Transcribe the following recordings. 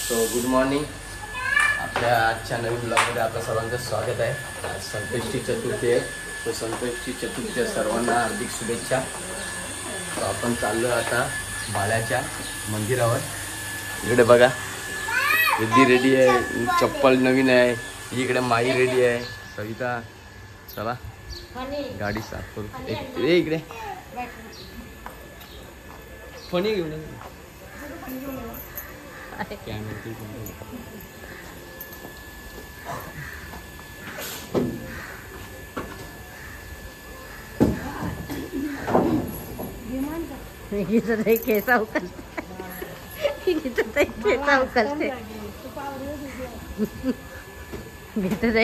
So good morning. आपल्या आजच्या नवीन ब्लॉगमध्ये आपलं सर्वांचं स्वागत आहे. आज संकष्टी चतुर्थी आहे. तो संकष्टी चतुर्थीच्या सर्वांना हार्दिक शुभेच्छा. तो आपण चाललो आता बाळ्याच्या मंदिरावर. इकडे बघा रिद्धी रेडी आहे, चप्पल नवीन आहे. इकडे माई रेडी आहे, सविता. चला गाडी साफ करू. इकडे फणी घेऊन केसा उकलते.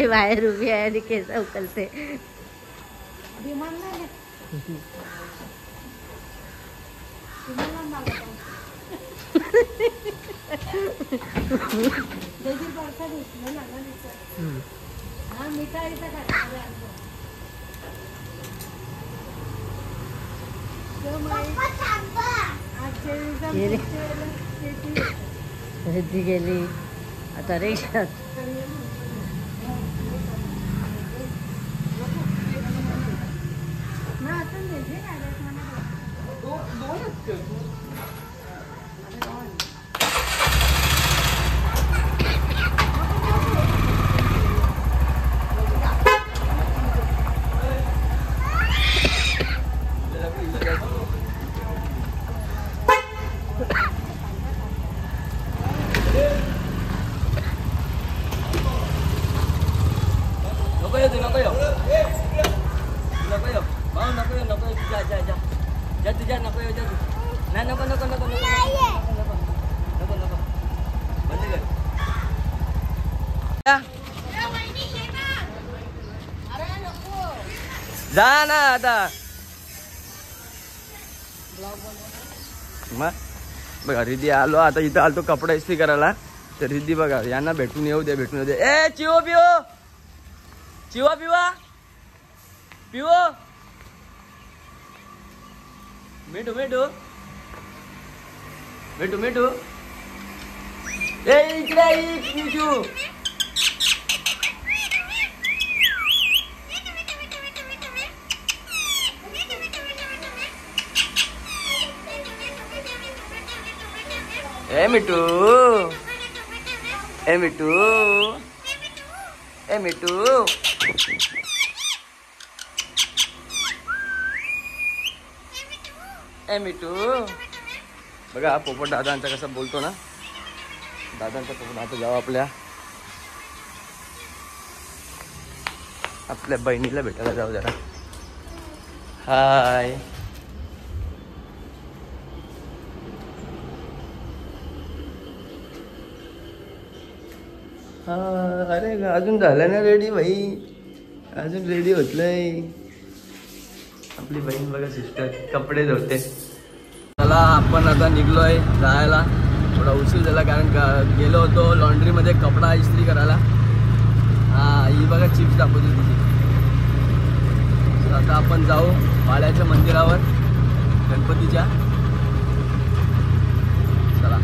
बाहेर उभी आहे आणि केसा उकलते. रिद्धी गेली आता रिक्षात. जा ना आता. मग बघा रिद्धी आलो आता. इथं आलतो कपडा इस्त्री करायला. तर रिद्धी बघा यांना भेटून येऊ दे, भेटून येऊ दे. ए चिवो पिओ, चिवा पिवा पिओ, मिठू मिठू मिठू मिठू. ए इकडे मिठू. ए मिठू, ए मिठू, ए मिठू. ए मिठू बघा पोपट दादांचा कसा बोलतो ना. दादांचा पोपट. आता जाऊ आपल्या बहिणीला भेटायला जाऊ जरा. हाय. अरे अजून झालं ना रेडी भाई, अजून रेडी होतलंय. आपली बहीण बघा सिस्टर कपडे धुते. चला आपण आता निघलोय जायला. थोडा उशीर झाला कारण का गेलो होतो लॉन्ड्रीमध्ये कपडा इस्त्री करायला. ही बघा चिप्स दाखवते तिची. आता आपण जाऊ बाळ्याच्या मंदिरावर गणपतीच्या. चला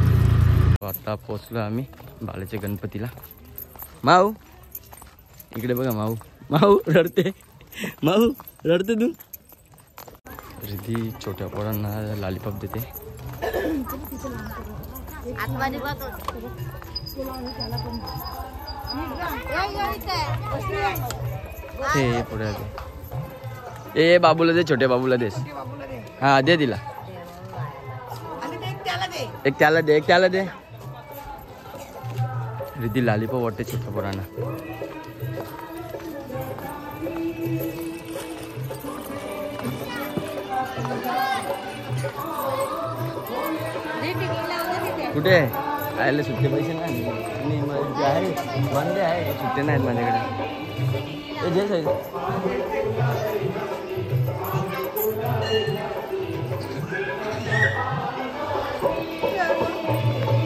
आता पोचलो आम्ही बाळ्याच्या गणपतीला. माऊ इकडे बघा. माऊ माऊ रडते. माऊ रडते तू. रिद्धी छोट्या पोरांना लॉलीपॉप देते. हे पुढे ए बाबूला दे, छोट्या बाबूला देस. हा दे तिला. एक त्याला दे, एक त्याला दे. रिद्धी लॉलीपॉप वाटते छोट्या पोरांना. कुठे आयला सुट्टे पैसे नाही आहे, बंद आहे. सुट्टे नाहीत माझ्याकडे. जे साईज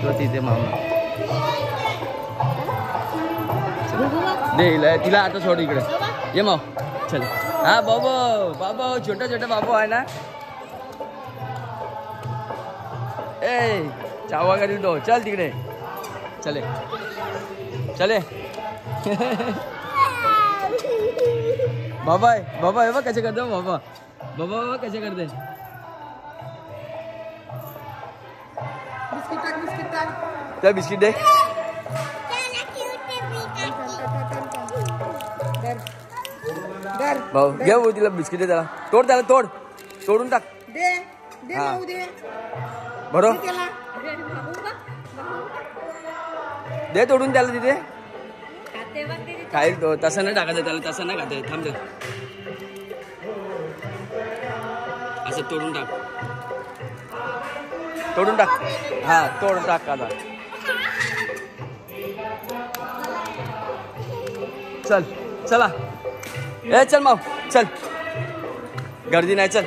तो तिथे मामा दे तिला. आता सोड इकडे ये माव. चल. हा बाबू बाबू छोटा छोटा बाबू आहे ना. ए चावा करी दो. चल तिकडे चले चले बाबा बाबा हे बघ कसे करते बाबा बाबा बाबा कसे करते त्या बिस्किट दे भाऊ घे भाऊ तिला बिस्किट दे त्याला त्याला तोडून टाक हा बरोबर दे तोडून त्याला तिथे काही तसं नाही टाकायचं त्याला तसं नाही खाते थांब असं तोडून टाक हा तोडून टाक आता चला ए चल माव चल गर्दी नाही चल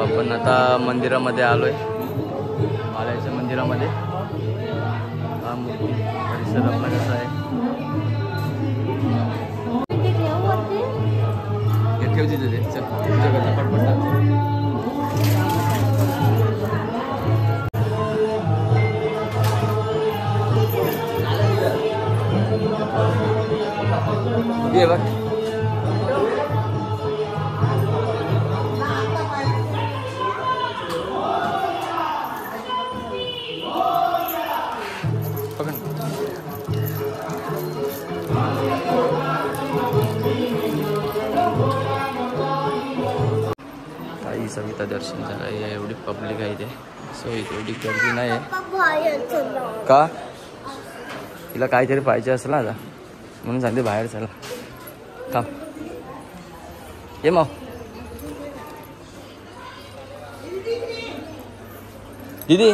आपण आता मंदिरामध्ये आलोय मालाच्या मंदिरामध्ये हा मूर्ती परिसर आपला कसा आहे ठेव तिथे चल तुझ्याकडे पटपट ये बघ सविता दर्शन झालं एवढी पब्लिक आहे इथे सो इथे एवढी गर्दी नाही आहे का तिला काहीतरी पाहिजे असलं आता म्हणून सांगते बाहेर चला थांब ये मग दीदी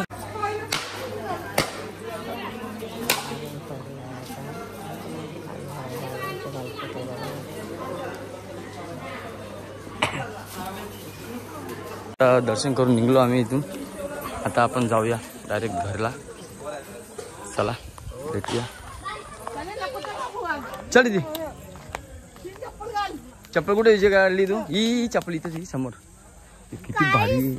दर्शन करून निघलो आम्ही इथून आता आपण जाऊया डायरेक्ट घरला चला भेटूया चल दीदी चप्पल कुठे विजय काढली तू ही चप्पल इथं ही समोर किती भारी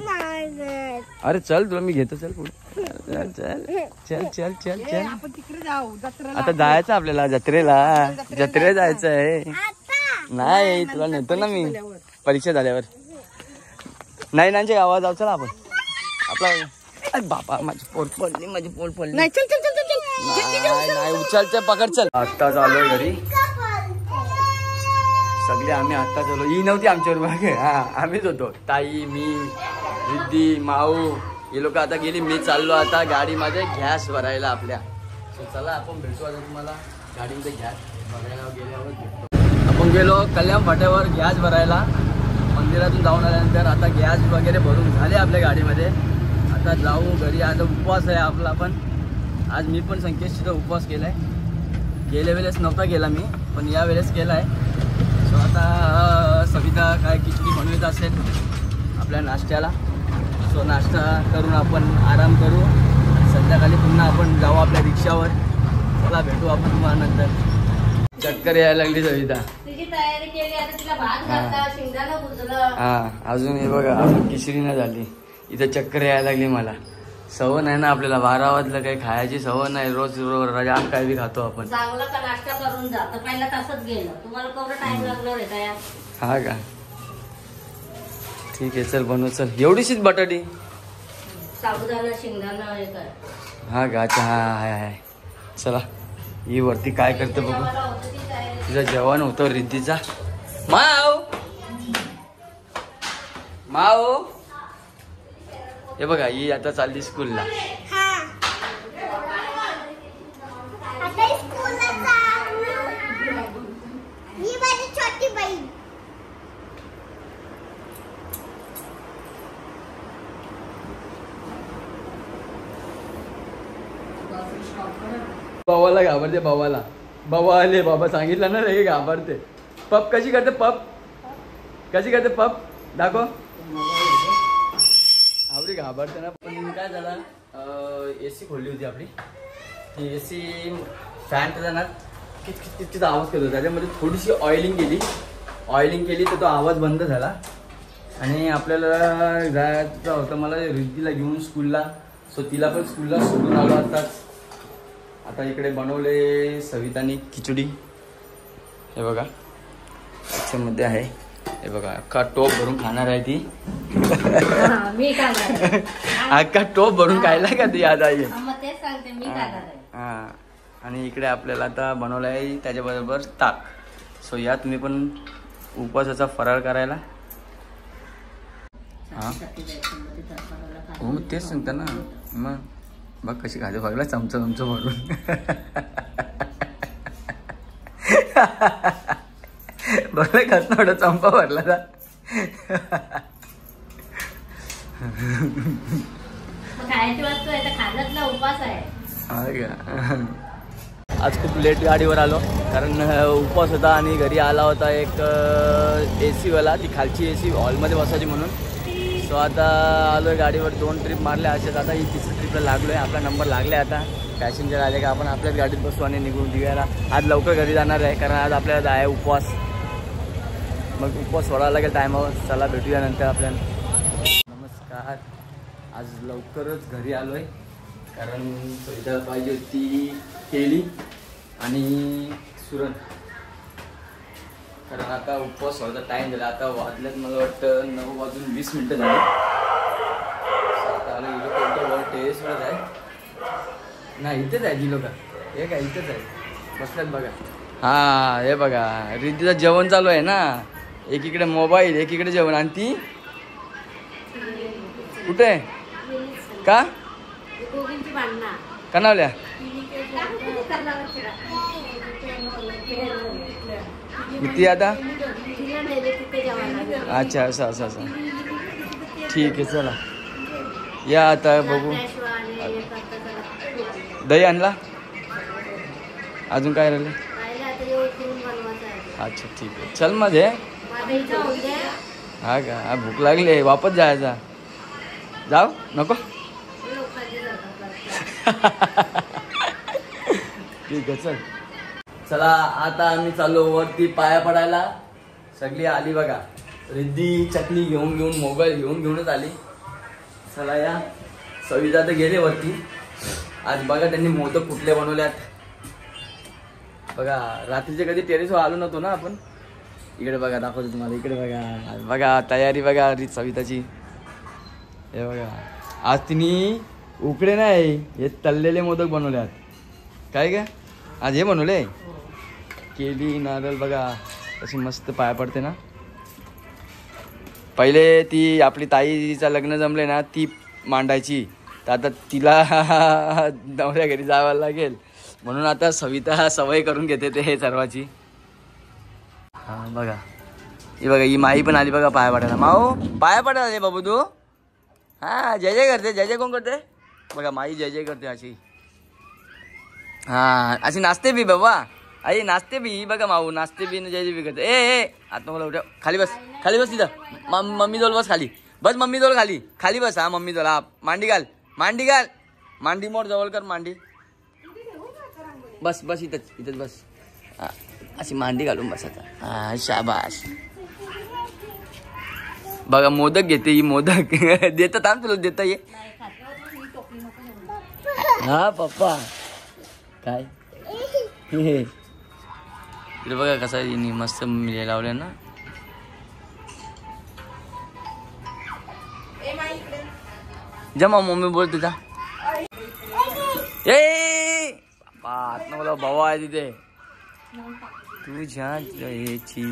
अरे चल तुला मी घेतो चल पुढे चल चल चल चल चल चल आता जायचं आपल्याला जत्रेला जायचं आहे नाही तुला नेतो ना मी परीक्षा झाल्यावर नाही नांचे गावात जाऊ चला आपण आपला अरे बाबा माझी पोट पडली नाही चल चल चल चल नाही उचल पकड चल आत्ताच आलोय घरी सगळे आम्ही आत्ताच आलो ही नव्हती आमच्यावर हा आम्हीच होतो ताई मी रिद्धी माऊ हे लोक आता गेली मी चाललो आता गाडीमध्ये गॅस भरायला आपल्या चला आपण भेटू आता तुम्हाला गाडीमध्ये गॅस भरायला गेल्यावर भेटतो आपण गेलो कल्याण फाट्यावर गॅस भरायला मंदिरातून जाऊन आल्यानंतर आता गॅस वगैरे भरून झाले आपल्या गाडीमध्ये आता जाऊ घरी आता उपवास आहे आपला पण आज मी पण संकेतचा उपवास केला आहे गेल्या वेळेस नव्हता केला मी पण या वेळेस केला आहे सो आता सविता काय खिचडी बनवत असेल आपल्या नाश्त्याला सो नाश्ता करून आपण आराम करू संध्याकाळी पुन्हा आपण जाऊ आपल्या रिक्षावर चला भेटू आपण तुम्हाला नंतर चक्कर यायला लागली सविता तयारी केली आता तिला भात घातला शेंगदाणा भुजलं हा अजून हे बघा अजून खिचडी नाही झाली इथं चक्कर यायला लागली मला सवय नाही ना आपल्याला 12 वाजलं काही खायची सवय नाही रोज जाम काय बी खातो आपण चांगला का नाश्ता करून जा तर पहिला तासच गेलं तुम्हाला केवढा टाइम लागणार आहे तयार हा का ठीक आहे चल बनव चल एवढीशीच बटाटी साबुदाणा शेंगदाणा हे काय हा का अच्छा हा हाय चला ही वरती काय करते बघू तिचं जेवण होतं रिद्धीचा माव हे बघा ही आता चालली स्कूलला भावाला घाबरते भावाला बाबा आले, बाबा सांगितलं ना रे घाबरते. पप कशी करते, पप कशी करते, पप दाखव. आवडी घाबरते ना. पण काय झालं, AC खोलली होती आपली. ती AC फॅन त्याचा ना किती आवाज करतो. त्याच्यामध्ये थोडीशी ऑइलिंग केली तर तो आवाज बंद झाला. आणि आपल्याला जायचं होतं मला रिद्धीला घेऊन स्कूलला. सो तिला पण स्कूलला सोडून आलो आताच. आता इकडे बनवले सवितानी खिचडी. हे बघा त्याच्यामध्ये आहे, हे बघा अख्खा टोप भरून खाणार आहे ती. मी खाणार अख्खा टोप भरून खायला का ती आज आई. तेच सांगते मी खाणार आहे. हा. आणि इकडे आपल्याला आता बनवलं आहे त्याच्याबरोबर ताक. सो या तुम्ही पण उपवासाचा फराळ करायला. हा हो तेच सांगता ना. मग बघ कशी खाते बघला, चमचं भरून. बघलं कसं थोडा चंपा भरला का. खायची वस्तू आहे तर खाणंच ना, उपास आहे. आज खूप लेट गाडीवर आलो कारण उपवास होता आणि घरी आला होता एक AC वाला, ती खालची AC हॉलमध्ये बसायची म्हणून. सो आता आलो आहे गाडीवर, 2 ट्रिप मारल्या असेच. आता ही 3री ट्रिपला लागलो आहे. आपला नंबर लागला आहे. आता पॅसेंजर आले का आपण आपल्याच गाडीत बसू आणि निघायला. आज लवकर घरी जाणार आहे कारण आज आपल्याला आहे उपवास. मग उपवास सोडायला लागेल टायमावर. चला भेटूया नंतर आपल्याला. नमस्कार. आज लवकरच घरी आलो आहे कारण सविता पाहिजे होती केली आणि सुरण. कारण आता उपवास व्हायचा टाईम झाला. आता वाजल्यात मला वाटतं 9:20 झाले. आता आलो गेलो कोणत्या वर टेरेसवरच आहे. नाही इथेच आहे जी लोक. हे काय इथेच आहे बसल्यात बघा. हा हे बघा रिद्धीचं जेवण चालू आहे ना. एकीकडे मोबाईल एकीकडे जेवण. आणि ती कुठे का कणावल्या. ती आता अच्छा असं ठीक आहे. चला या आता बघू. दही आणला, अजून काय राहिले. अच्छा ठीक आहे चल मध्ये. हा का, हा भूक लागली आहे. वापस जायचा. जाऊ नको. ठीक आहे चल. चला आता आम्ही चाललो वरती पाया पडायला. सगळी आली बघा. रिद्धी चटणी घेऊन मोबाईल घेऊनच आली. चला या. सविता तर गेले वरती. आज बघा त्यांनी मोदक कुठले बनवल्यात बघा. रात्रीचे कधी टेरेसवर आलो नव्हतो ना आपण. इकडे बघा दाखवतो तुम्हाला. इकडे बघा तयारी बघा सविताची. हे बघा आज तिने उकडे नाही हे तळलेले मोदक बनवल्यात. काय का आज हे बनवले. केली नारळ बघा अशी मस्त पाया पडते ना. पहिले ती आपली ताईचं लग्न जमले ना ती मांडायची. तर आता तिला नवऱ्या घरी जावं लागेल म्हणून आता सविता सवय करून घेते ते हे सर्वाची. हा बघा ही बघा ही माई पण आली बघा पाया पडायला. माऊ पाया पडायला रे बाबू तू. हा जय जय करते. जय जय कोण करते बघा. माई जय जय करते अशी. हा अशी नाचते बी बाबा. आई नाचते बी बघा. माऊ नाचते बी जय जय बी करते. ए आता मला उठव. खाली बस तिथं. मम्मी जवळ बस खाली. बस मम्मी जवळ खाली बस. हा मम्मी जवळ. हा मांडी घाल. मांडी मोड जवळ कर. मांडी बस इथंच बस. अशी मांडी घालून बसायचा. हा शाबाश. बघा मोदक घेते ही. मोदक देतात थांब तुला देता ये. हा पप्पा काय इकडे बघा कसा मस्त लावले ना. जमा मम्मी बोलते जा. ए बाबा मला भाऊ आहे तिथे. तुझ्या जयची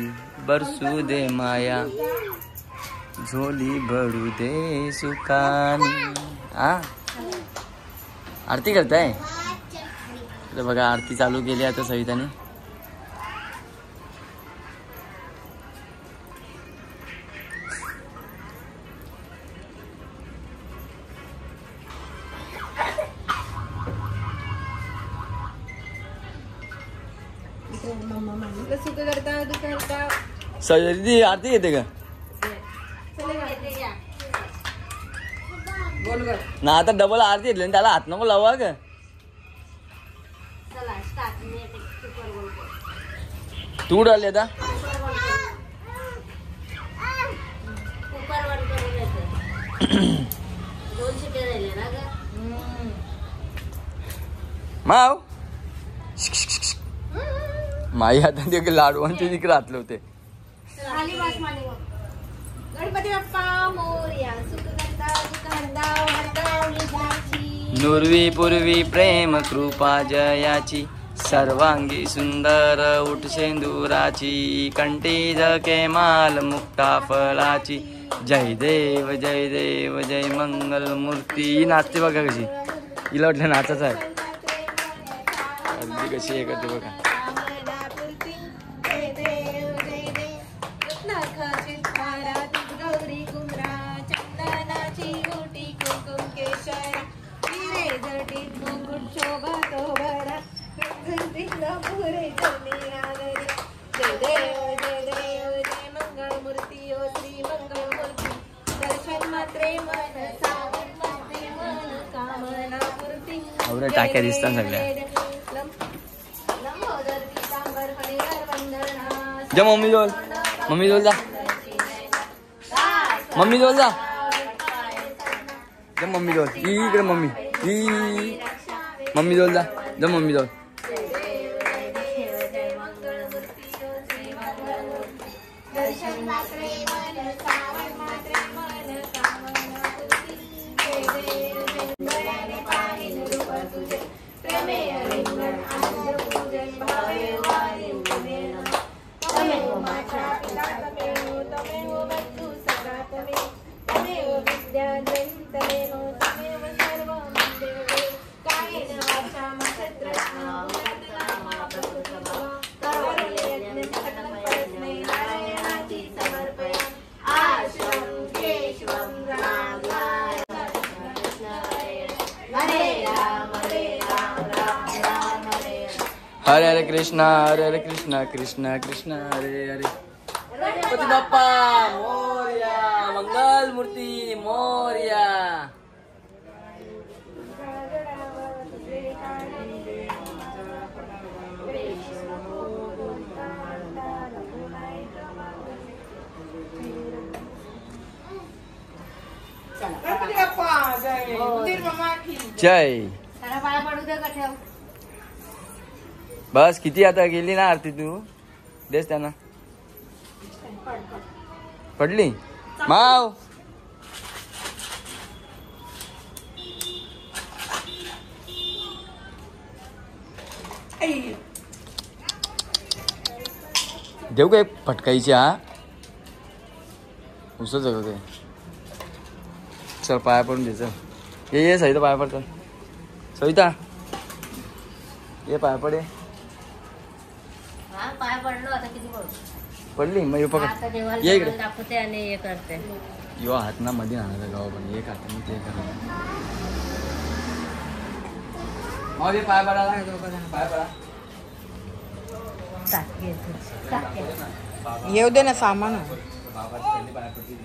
बरसू दे माया झोली भरू दे सुखानी. हा आरती करताय बघा. आरती चालू केली आता सविताने. सुख करता दुःख करता सगळी आरती येते का बोल ग ना आता डबल आरती येतली त्याला हात नको लावा का चला स्टार्ट मी एक सुपर बोल कर. तू डाले आता कुकर वर करून येते. 2 शिट्या राहिले ना ग. माव माई आता ते लाडवांचे तिकडे घातले होते खाली बस माली मग. गणपती बाप्पा मोरया सुख करता दुःख हरता हरता विघ्नाची नुर्वी पूर्वी प्रेम कृपा जयाची सर्वांगी सुंदर उठ शेंदुराची कंठी झके माल मुक्ता फळाची जय देव जय मंगल मूर्ती ही नाचते बघा कशी हिला वाटलं नाचच आहे अगदी कशी हे करते बघा गौरी कुमरा चंदनाची मोठी कुंकुम केशरा हिरे जटित मुकुट शोभा तो भरा पुरे जय देव जय मंगल मूर्ती ओ श्री मंगल मूर्ती दर्शन मात्रे मन सावन मात्रे मन कामना मूर्ती एवढ्या टाक्या दिसतात सगळ्या लंबोदर पीतांबर फणीवर वंदना जा मम्मी जवळ जा मम्मी जवळ जा मम्मी जवळ इकडे मम्मी जवळ जा मम्मी जवळ दर्शन मात्रे मन सावन मात्रे मन कामना मूर्ती जय देव जय पाहिन रूप तुझे प्रेमेय रिंगण आनंद पूजन भावे वारी उमेन तमेव माझा पिता तमेव बंधू सखा तमेव विद्या तमेव सर्व मंदिर कायेन वाचा नक्षत्र हरे हरे कृष्णा कृष्ण कृष्ण हरे हरे गणपती बाप्पा मोरया मंगल मूर्ती मोरया जय त्याला पाया पडू दे का ठेव. बस किती आता गेली ना आरती तू देस त्यांना पडली माव देऊ का एक फटकाईची हा उसच आहे ते चल पाया पडून दे चल ये सविता पाया पड चल सविता ये पाया पडे हा पाया पडलो आता किती पडली मग ये आता पकड देवाला ये इकडे दाखवते आणि हे करते. यो हात ना मध्ये आणायचा गावा पण एक हात मी ते करायचं मग पाय पडा पाय पडा येऊ दे ना सामान बाबाची पहिली पाय पडली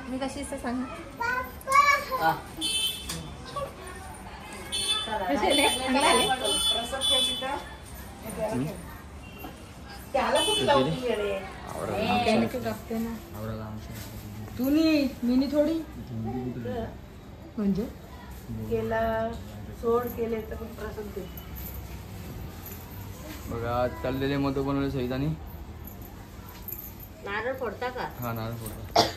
मी कशी सांग तू मी थोडी म्हणजे केला सोड केले तर पण प्रसन्न बघा चाललेले मत बनवले सहितानी नारळ फोडता का. हा नारळ फोडतो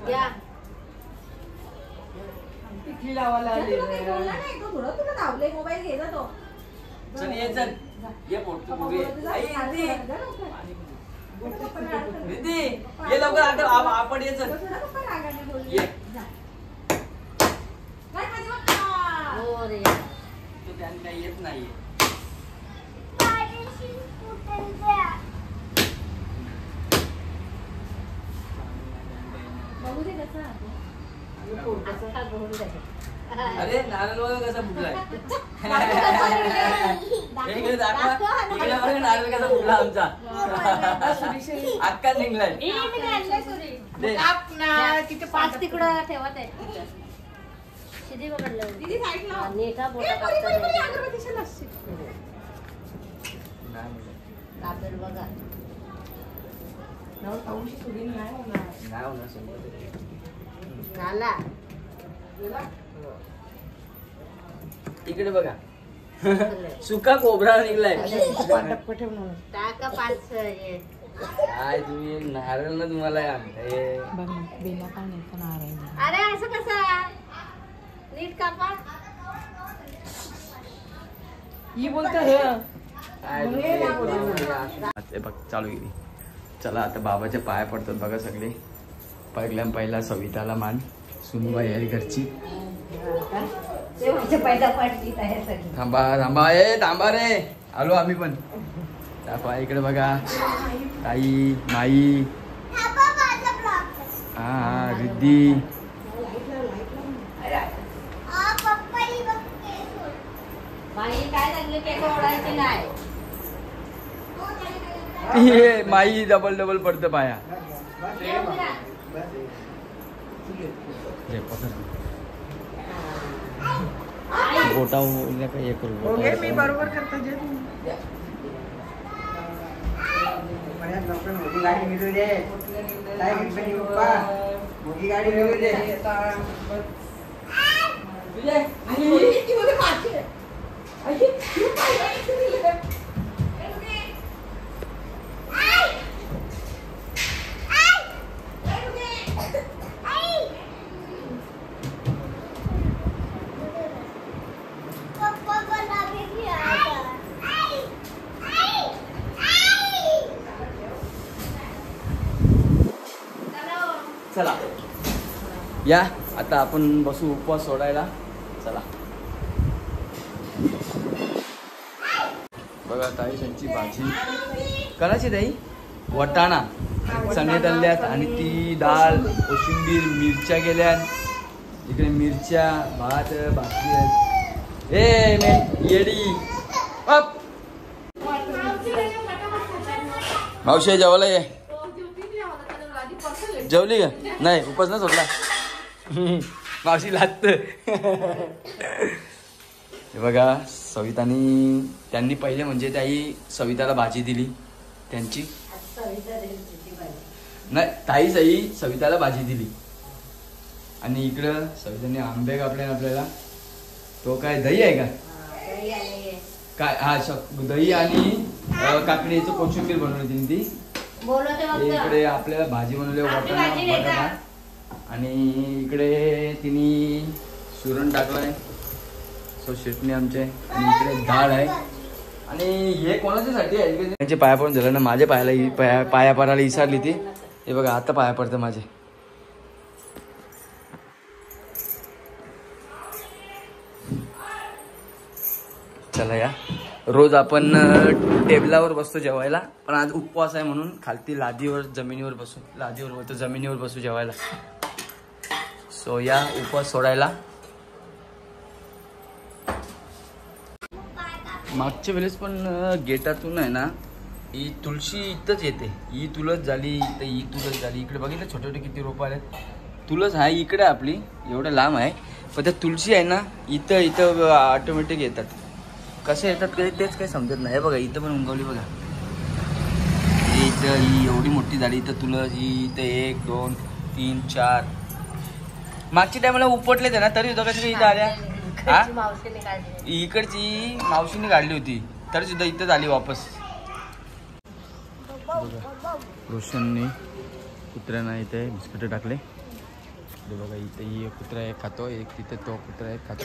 घ्या बाटली लावायला आली तुला काही बोलला नाही तो थोडं तुला धावले मोबाईल घे ना तो चल ये चल ये फोटो बघूया आई रिद्धी रिद्धी ये लवकर आता आपण ये चल ये हो रे तो त्यांना काही येत नाहीये बघू दे कसं अरे नारळ बघा कसा फुटलाय इकडे दाखवा इकडे बघा नारळ कसा फुटला आमचा अक्का निघलाय तिथे पाच तिकडं ठेवत आहे शिदी पकडलं दीदी साईड लाव नेटा बोटा अगरबत्तीच्या लस्सी कापेल बघा पाऊशी सुरी नाही होणार नाही होणार समोर झाला इकडे बघा सुका कोबरा निघलाय टाका पाच हे. काय तुम्ही नारळ ना तुम्हाला अरे असं कसं नीट कापा ही बोलतो बघ चालू गेली चला आता बाबाच्या पाया पडतात बघा सगळे पहिला सविताला मान सुनबाई आहे घरची पहिला पाठली आहे सगळी थांबा थांबा ए थांबा रे आलो आम्ही पण दाखवा इकडे बघा ताई माई हा रिद्धी बाई काय लागले केक ओढायचे नाही माई डबल पडतं पाया बोटा काय करू मी बरोबर करतो जे मोठी गाडी मिळू दे काय गणपती बाप्पा मोठी गाडी मिळू दे चला या आता आपण बसू उपवास सोडायला चला बघा ताई त्यांची भाजी करायची ताई वटाणा चणे तळल्यात आणि ती डाळ कोशिंबीर मिरच्या गेल्यात इकडे मिरच्या भात भाकरी आहेत ए मे येडी अप मावशी जेवायला ये जेवली का नाही उपास ना सोडला मावशी लागत बघा सवितानी त्यांनी पहिले म्हणजे ताई सविताला भाजी दिली त्यांची नाही ताई सई सविताला भाजी दिली आणि इकडं सविताने आंबे कापले आपल्याला तो काय दही आहे का काय हा दही आणि काकडीचं कोशिंबीर बनवली ती इकडे आपल्याला भाजी बनवली वाटाणा आणि इकडे तिने सुरण टाकलाय सो शिटणी आमचे आणि इकडे डाळ आहे आणि हे कोणाच्यासाठी आहे त्यांचे पाया पडून झालं ना माझ्या पाया पडायला विसरली ती हे बघा आता पाया पडतं माझे चला या रोज आपण टेबलावर बसतो जेवायला पण आज उपवास आहे म्हणून खालती लादीवर जमिनीवर बसू जमिनीवर बसू जेवायला सो या उपवास सोडायला मागच्या वेळेस पण गेटातून आहे ना ही तुळशी इथंच येते ही तुळस झाली तर ही तुळस झाली इकडे बघितलं छोटे छोटे किती रोपं आलेत तुळस आहे इकडे आपली एवढं लांब आहे पण त्या तुळशी आहे ना इथं ऑटोमॅटिक येतात कसे येतात काही तेच काही समजत नाही बघा इथं पण उंगवली बघा इथं ही एवढी मोठी झाली इथं तुळस ही इथं 1 2 3 4 मागच्या टायमाला उपटले ते ना तरी सुद्धा कशी इथं आल्या इकडची मावशीने काढली होती तरी सुद्धा इथं आली वापस रोशनने कुत्र्यांना इथे बिस्किट टाकले इकडे बघा, इथे ही एक कुत्रा एक खातो, एक तिथे तो कुत्रा एक खातो.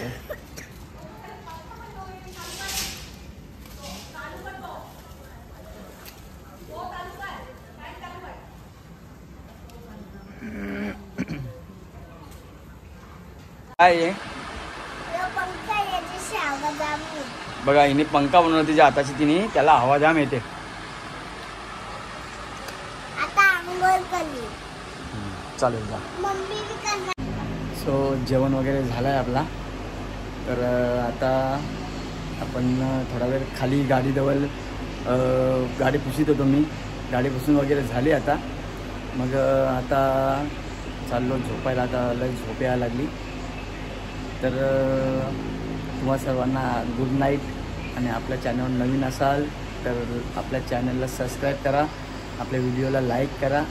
काय आहे बघा, हिने पंखा बनवला तिच्या हाताची, तिने त्याला हवा जाम येते. चालेल जा. सो जेवण वगैरे झालं आहे आपला. तर आता आपण थोडा वेळ खाली गाडीजवळ गाडी पुशीत होतो मी. गाडी पुसून वगैरे झाली आता. मग आता चाललो झोपायला. आता लय झोप यायला लागली. तर तुम्हा सर्वांना गुड नाईट. आणि आपल्या चॅनलवर नवीन असाल तर आपल्या चॅनलला सबस्क्राईब करा, आपल्या व्हिडिओला लाईक करा